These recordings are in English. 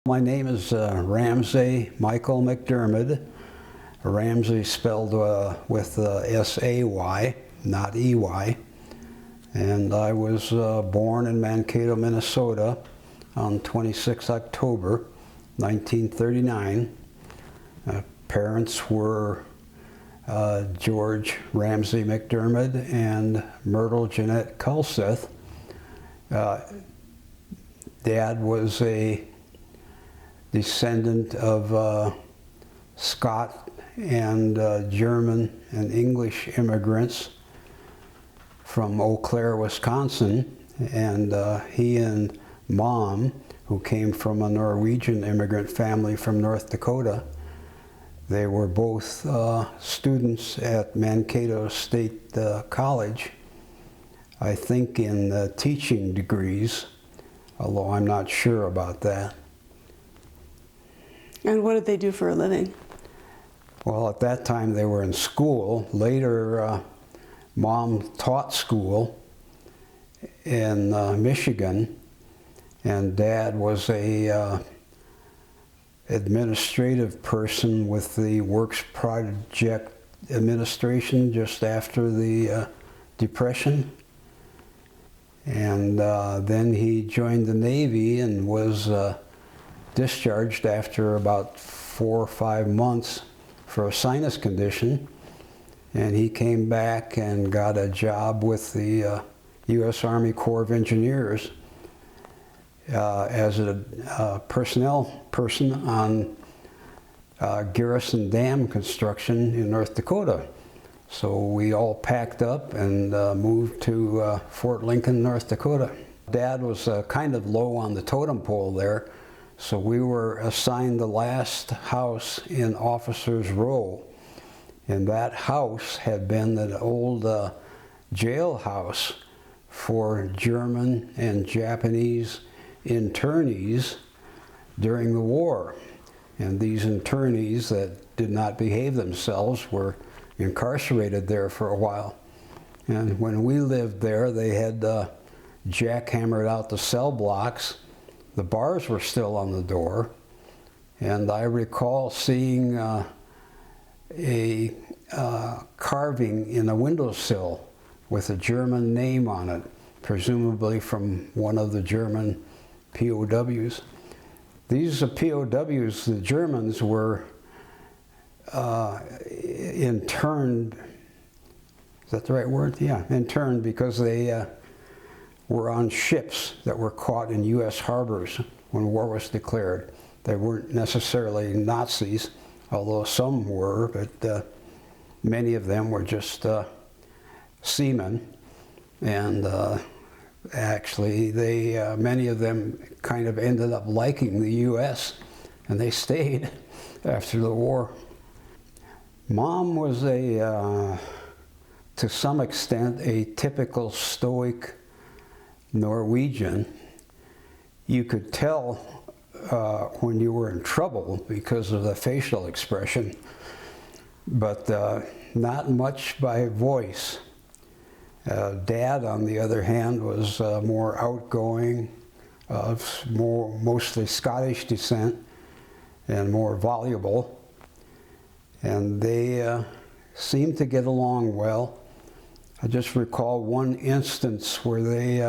My name is Ramsay Michael McDermid. Ramsay spelled with S-A-Y, not E-Y. And I was born in Mankato, Minnesota on 26 October 1939. Parents were George Ramsay McDermid and Myrtle Jeanette Culseth. Dad was a descendant of Scot and German and English immigrants from Eau Claire, Wisconsin, and he and Mom, who came from a Norwegian immigrant family from North Dakota, they were both students at Mankato State College, I think in teaching degrees, although I'm not sure about that. And what did they do for a living? Well, at that time they were in school. Later, Mom taught school in Michigan, and Dad was a administrative person with the Works Project Administration just after the Depression. And then he joined the Navy and was discharged after about 4 or 5 months for a sinus condition. And he came back and got a job with the U.S. Army Corps of Engineers as a personnel person on Garrison Dam construction in North Dakota. So we all packed up and moved to Fort Lincoln, North Dakota. Dad was kind of low on the totem pole there, so we were assigned the last house in Officers Row. And that house had been an old jailhouse for German and Japanese internees during the war. And these internees that did not behave themselves were incarcerated there for a while. And when we lived there, they had jackhammered out the cell blocks. The bars were still on the door. And I recall seeing a carving in a windowsill with a German name on it, presumably from one of the German POWs. These POWs, the Germans, were interned, is that the right word? Yeah, interned because they were on ships that were caught in U.S. harbors when war was declared. They weren't necessarily Nazis, although some were, but many of them were just seamen. And actually, many of them kind of ended up liking the U.S., and they stayed after the war. Mom was to some extent, a typical stoic Norwegian. You could tell when you were in trouble because of the facial expression, but not much by voice. Dad, on the other hand, was more outgoing, of mostly Scottish descent, and more voluble. And they seemed to get along well. I just recall one instance where they,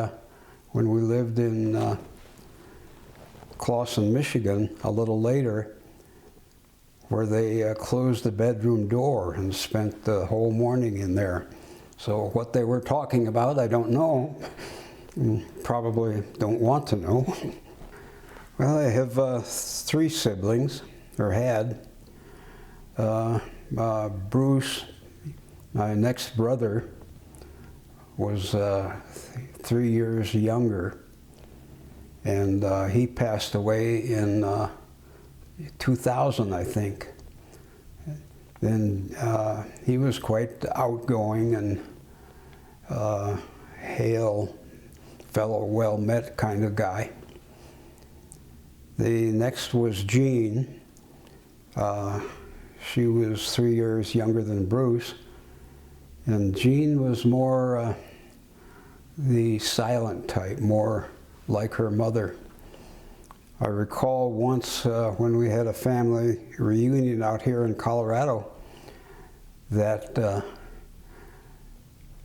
when we lived in Clawson, Michigan, a little later, where they closed the bedroom door and spent the whole morning in there. So what they were talking about, I don't know. Probably don't want to know. Well, I have 3 siblings, or had. Bruce, my next brother, was 3 years younger, and he passed away in 2000, I think. Then he was quite outgoing and hail fellow, well-met kind of guy. The next was Jean. She was 3 years younger than Bruce, and Jean was more the silent type, more like her mother. I recall once when we had a family reunion out here in Colorado that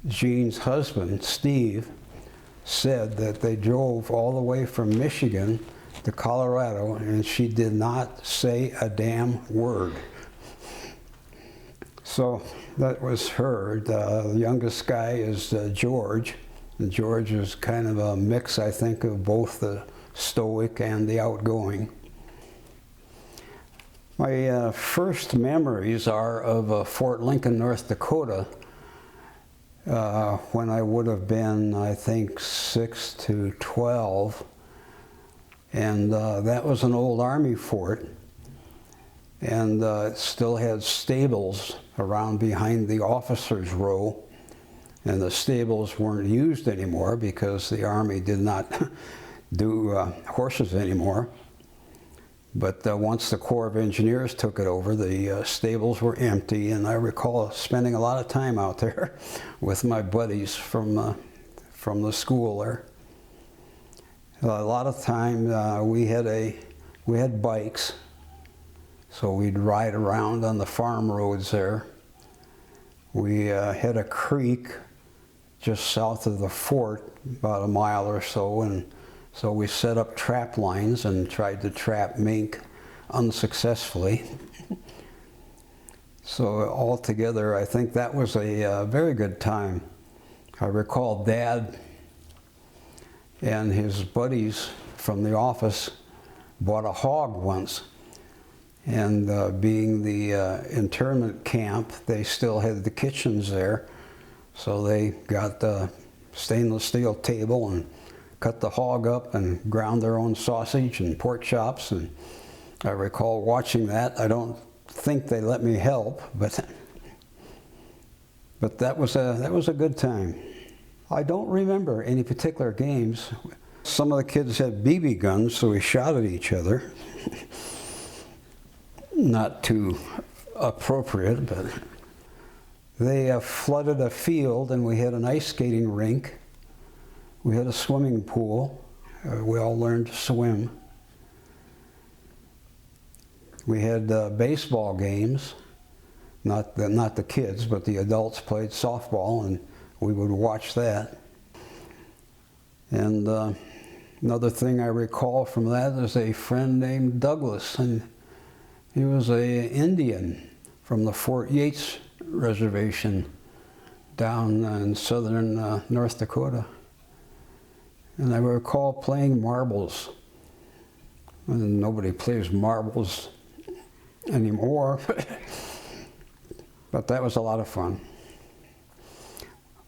Jean's husband, Steve, said that they drove all the way from Michigan to Colorado and she did not say a damn word. So that was her. The youngest guy is George. And George is kind of a mix, I think, of both the stoic and the outgoing. My first memories are of Fort Lincoln, North Dakota, when I would have been, I think, 6 to 12. And that was an old Army fort. And it still had stables around behind the officers' row. And the stables weren't used anymore because the Army did not do horses anymore. But once the Corps of Engineers took it over, the stables were empty, and I recall spending a lot of time out there with my buddies from the school there. A lot of time we had bikes, so we'd ride around on the farm roads there. We had a creek just south of the fort, about a mile or so, and so we set up trap lines and tried to trap mink unsuccessfully. So altogether, I think that was a very good time. I recall Dad and his buddies from the office bought a hog once. And being the internment camp, they still had the kitchens there. So they got the stainless steel table and cut the hog up and ground their own sausage and pork chops. And I recall watching that. I don't think they let me help, but that was a good time. I don't remember any particular games. Some of the kids had BB guns, so we shot at each other. Not too appropriate, but they flooded a field and we had an ice skating rink. We had a swimming pool. We all learned to swim. We had baseball games. Not the kids, but the adults played softball, and we would watch that. And another thing I recall from that is a friend named Douglas, and he was an Indian from the Fort Yates Reservation down in southern North Dakota. And I recall playing marbles. And nobody plays marbles anymore, but that was a lot of fun.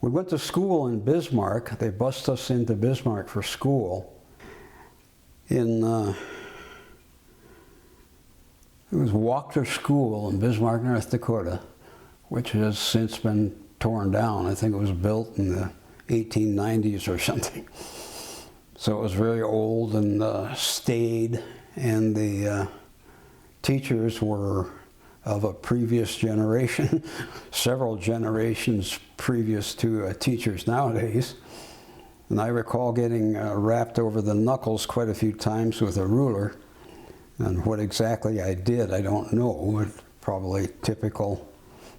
We went to school in Bismarck. They bused us into Bismarck for school. It was Wachter School in Bismarck, North Dakota, which has since been torn down. I think it was built in the 1890s or something. So it was very old and staid, and the teachers were of a previous generation, several generations previous to teachers nowadays. And I recall getting rapped over the knuckles quite a few times with a ruler. And what exactly I did, I don't know, but probably typical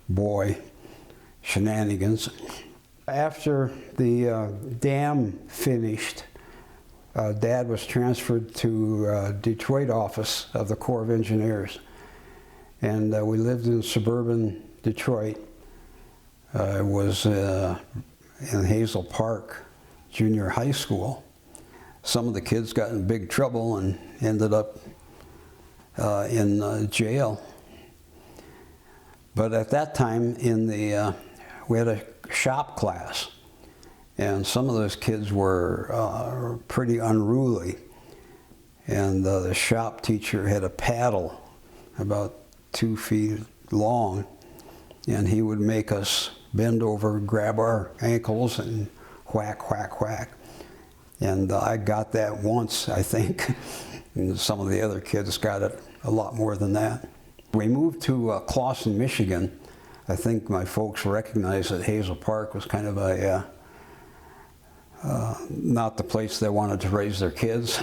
boy shenanigans. After the dam finished, Dad was transferred to Detroit office of the Corps of Engineers. And we lived in suburban Detroit. I was in Hazel Park Junior High School. Some of the kids got in big trouble and ended up in jail. But at that time, we had a shop class, and some of those kids were pretty unruly. And the shop teacher had a paddle about 2 feet long, and he would make us bend over, grab our ankles, and whack, whack, whack. And I got that once, I think, and some of the other kids got it a lot more than that. We moved to Clawson, Michigan. I think my folks recognized that Hazel Park was kind of not the place they wanted to raise their kids.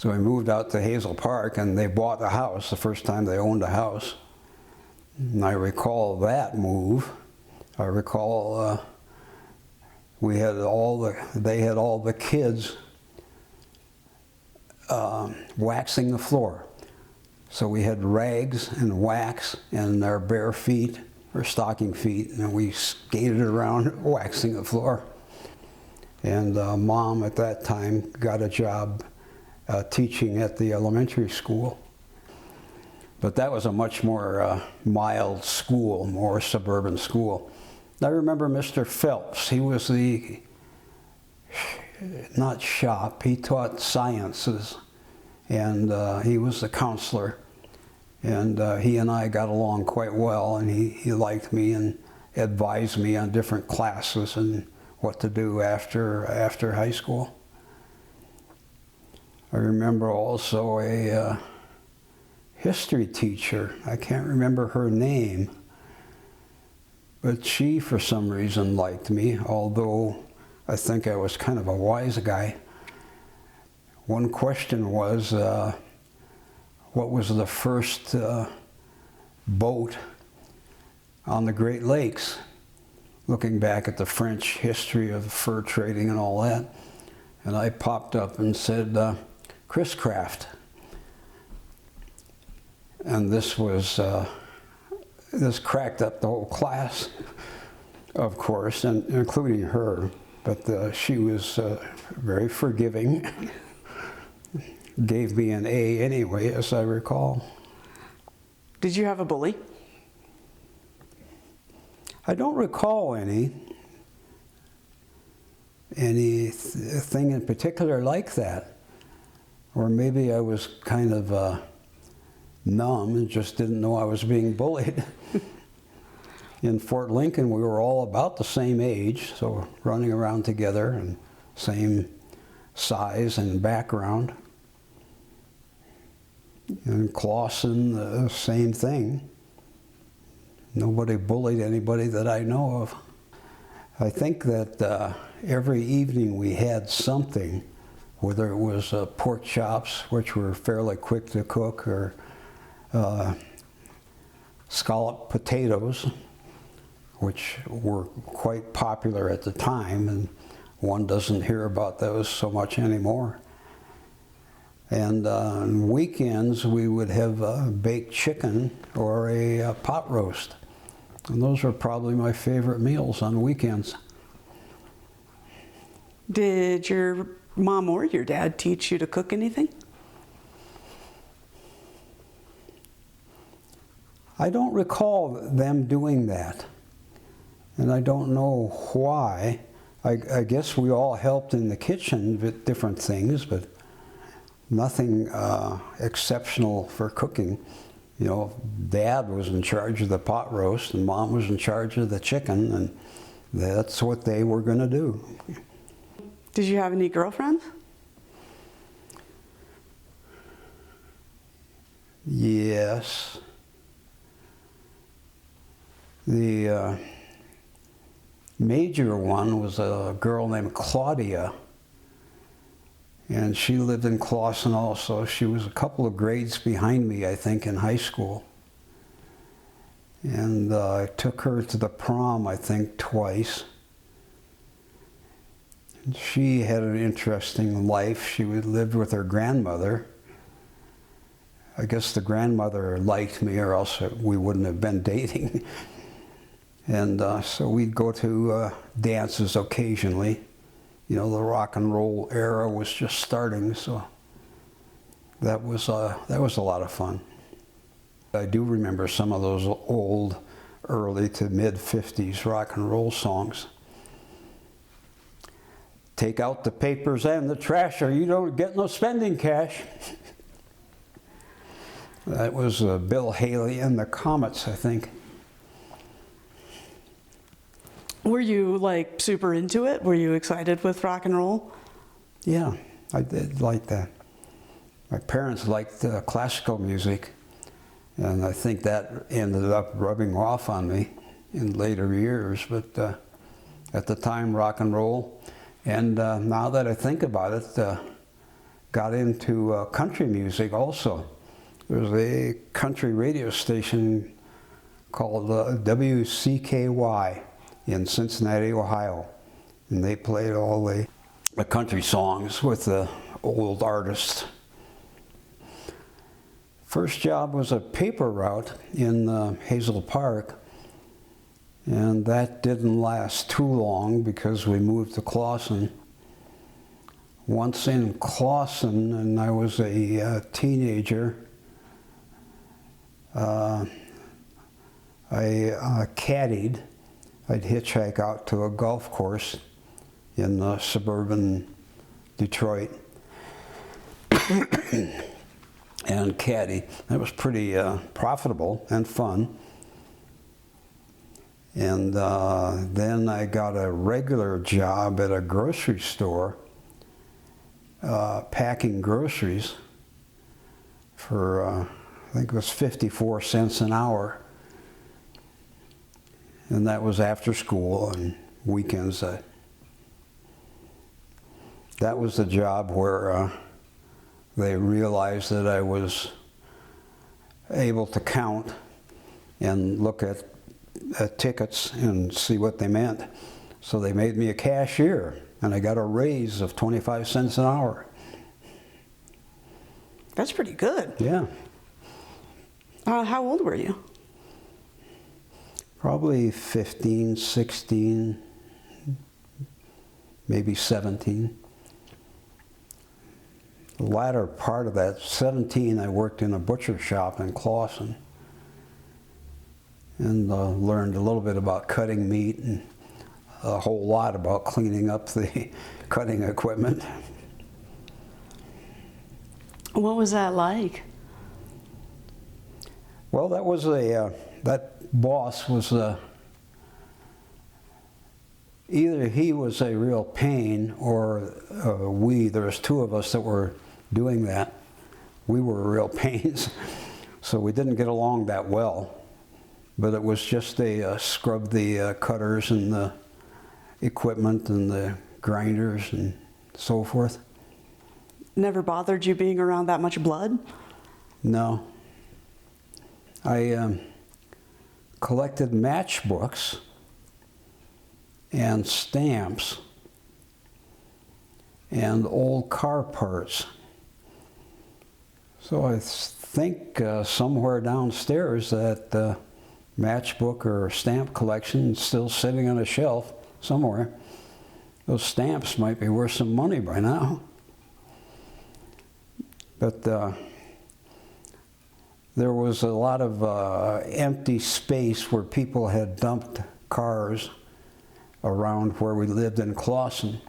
So we moved out to Hazel Park, and they bought a house, the first time they owned a house. And I recall that move. I recall they had all the kids waxing the floor. So we had rags and wax and our bare feet, or stocking feet, and we skated around waxing the floor. And Mom at that time got a job teaching at the elementary school. But that was a much more mild school, more suburban school. I remember Mr. Phelps. He was the, not shop, he taught sciences, and he was the counselor. And he and I got along quite well, and he liked me and advised me on different classes and what to do after high school. I remember also a history teacher. I can't remember her name, but she, for some reason, liked me, although I think I was kind of a wise guy. One question was, what was the first boat on the Great Lakes? Looking back at the French history of fur trading and all that. And I popped up and said, Chris Craft. And this cracked up the whole class, of course, and including her. But she was very forgiving. Gave me an A anyway, as I recall. Did you have a bully? I don't recall anything in particular like that. Or maybe I was kind of numb and just didn't know I was being bullied. In Fort Lincoln, we were all about the same age, so running around together and same size and background. In Clawson, the same thing. Nobody bullied anybody that I know of. I think that every evening we had something, whether it was pork chops, which were fairly quick to cook, or scalloped potatoes, which were quite popular at the time, and one doesn't hear about those so much anymore. And on weekends, we would have baked chicken or a pot roast. And those were probably my favorite meals on weekends. Did your mom or your dad teach you to cook anything? I don't recall them doing that. And I don't know why. I guess we all helped in the kitchen with different things, but nothing exceptional for cooking. You know, Dad was in charge of the pot roast and Mom was in charge of the chicken, and that's what they were going to do. Did you have any girlfriends? Yes. The major one was a girl named Claudia, and she lived in Clawson also. She was a couple of grades behind me, I think, in high school. And I took her to the prom, I think, twice. And she had an interesting life. She lived with her grandmother. I guess the grandmother liked me, or else we wouldn't have been dating. And so we'd go to dances occasionally. You know, the rock and roll era was just starting, so that was a lot of fun. I do remember some of those old, early to mid-50s rock and roll songs. Take out the papers and the trash, or you don't get no spending cash. That was Bill Haley and the Comets, I think. Were you like super into it? Were you excited with rock and roll? Yeah, I did like that. My parents liked classical music, and I think that ended up rubbing off on me in later years. But at the time, rock and roll. And now that I think about it, got into country music also. There was a country radio station called WCKY in Cincinnati, Ohio. And they played all the country songs with the old artists. First job was a paper route in Hazel Park. And that didn't last too long because we moved to Clawson. Once in Clawson, and I was a teenager, I caddied. I'd hitchhike out to a golf course in suburban Detroit and caddy. That was pretty profitable and fun. And then I got a regular job at a grocery store, packing groceries for, I think it was 54 cents an hour. And that was after school and weekends. That was the job where they realized that I was able to count and look at tickets and see what they meant. So they made me a cashier, and I got a raise of 25 cents an hour. That's pretty good. Yeah. How old were you? Probably 15, 16, maybe 17. The latter part of that, 17, I worked in a butcher shop in Clawson and learned a little bit about cutting meat and a whole lot about cleaning up the cutting equipment. What was that like? Well, that was that boss was either he was a real pain or there was two of us that were doing that. We were real pains, so we didn't get along that well. But it was just scrub the cutters and the equipment and the grinders and so forth. Never bothered you being around that much blood? No. I collected matchbooks and stamps and old car parts. So I think somewhere downstairs that matchbook or stamp collection is still sitting on a shelf somewhere. Those stamps might be worth some money by now. But there was a lot of empty space where people had dumped cars around where we lived in Clawson.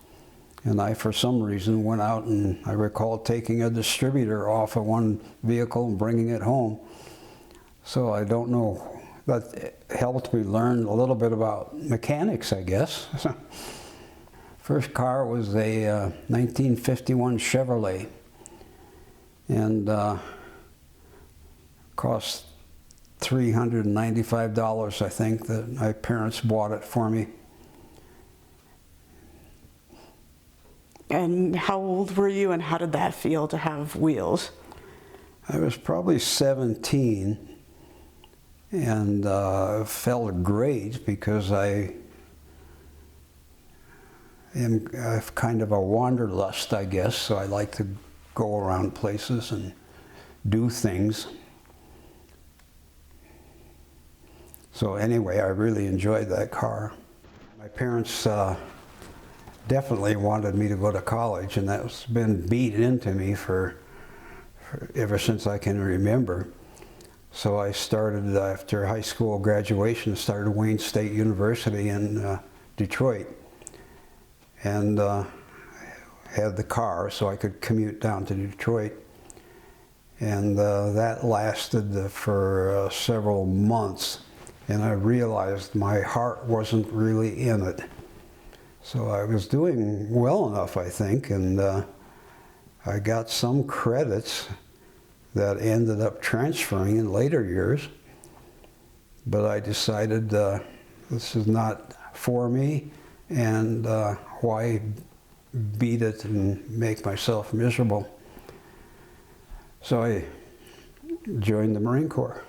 And I, for some reason, went out and I recall taking a distributor off of one vehicle and bringing it home. So I don't know, that helped me learn a little bit about mechanics, I guess. First car was a 1951 Chevrolet, and cost $395, I think, that my parents bought it for me. And how old were you, and how did that feel to have wheels? I was probably 17, and it felt great because I am kind of a wanderlust, I guess, so I like to go around places and do things. So anyway, I really enjoyed that car. My parents definitely wanted me to go to college, and that's been beat into me for ever since I can remember. So I started, after high school graduation, started Wayne State University in Detroit, and had the car so I could commute down to Detroit. And that lasted for several months, and I realized my heart wasn't really in it. So I was doing well enough, I think, and I got some credits that ended up transferring in later years. But I decided this is not for me, and why beat it and make myself miserable. So I joined the Marine Corps.